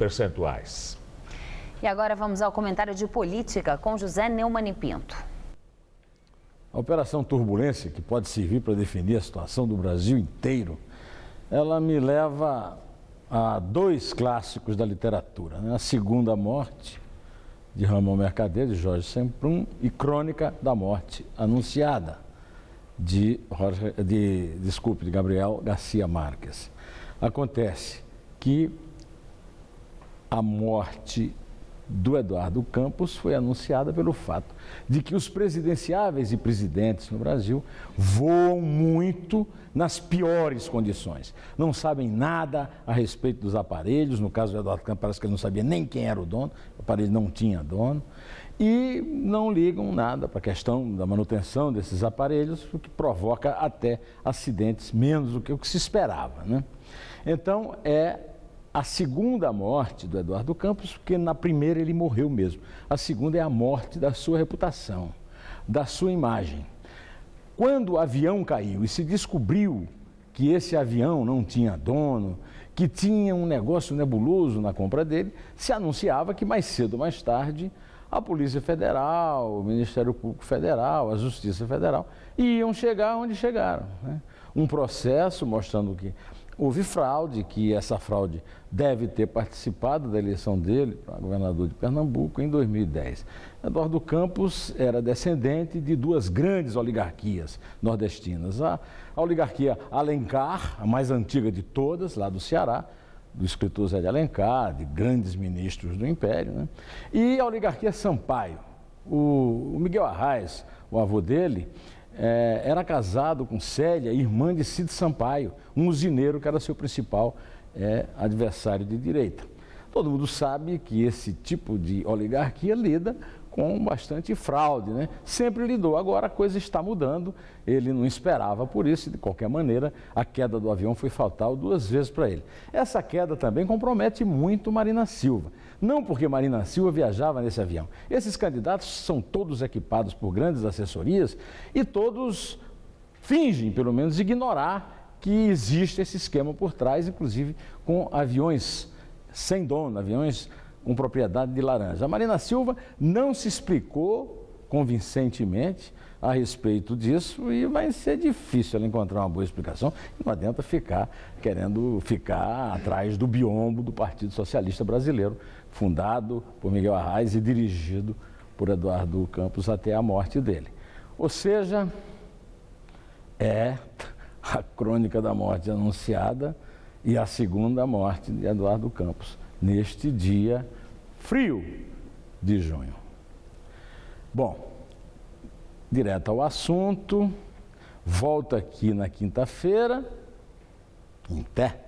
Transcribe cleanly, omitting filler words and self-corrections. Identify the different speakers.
Speaker 1: percentuais.
Speaker 2: E agora vamos ao comentário de política com José Neumann e Pinto.
Speaker 3: A Operação Turbulência, que pode servir para definir a situação do Brasil inteiro, ela me leva a dois clássicos da literatura, né? A Segunda Morte, de Ramon Mercader, de Jorge Semprún, e Crônica da Morte Anunciada, de Gabriel Garcia Marques. Acontece que a morte do Eduardo Campos foi anunciada pelo fato de que os presidenciáveis e presidentes no Brasil voam muito nas piores condições. Não sabem nada a respeito dos aparelhos. No caso do Eduardo Campos, parece que ele não sabia nem quem era o dono, o aparelho não tinha dono, e não ligam nada para a questão da manutenção desses aparelhos, o que provoca até acidentes menos do que o que se esperava, né? Então, é a segunda morte do Eduardo Campos, porque na primeira ele morreu mesmo. A segunda é a morte da sua reputação, da sua imagem. Quando o avião caiu e se descobriu que esse avião não tinha dono, que tinha um negócio nebuloso na compra dele, se anunciava que mais cedo ou mais tarde a Polícia Federal, o Ministério Público Federal, a Justiça Federal iam chegar onde chegaram, né? Um processo mostrando que houve fraude, que essa fraude deve ter participado da eleição dele para governador de Pernambuco em 2010. Eduardo Campos era descendente de duas grandes oligarquias nordestinas. A oligarquia Alencar, a mais antiga de todas, lá do Ceará, do escritor Zé de Alencar, de grandes ministros do Império, né? E a oligarquia Sampaio. O Miguel Arraes, o avô dele, era casado com Célia, irmã de Cid Sampaio, um usineiro que era seu principal adversário de direita. Todo mundo sabe que esse tipo de oligarquia lida com bastante fraude, né? Sempre lidou. Agora a coisa está mudando, ele não esperava por isso, de qualquer maneira, a queda do avião foi fatal duas vezes para ele. Essa queda também compromete muito Marina Silva. Não porque Marina Silva viajava nesse avião. Esses candidatos são todos equipados por grandes assessorias e todos fingem, pelo menos, ignorar que existe esse esquema por trás, inclusive com aviões sem dono, aviões com propriedade de laranja. A Marina Silva não se explicou convincentemente a respeito disso e vai ser difícil ela encontrar uma boa explicação. Não adianta querendo ficar atrás do biombo do Partido Socialista Brasileiro, fundado por Miguel Arraes e dirigido por Eduardo Campos até a morte dele. Ou seja, é a crônica da morte anunciada e a segunda morte de Eduardo Campos, neste dia frio de junho. Bom, direto ao assunto, volto aqui na quinta-feira, em pé,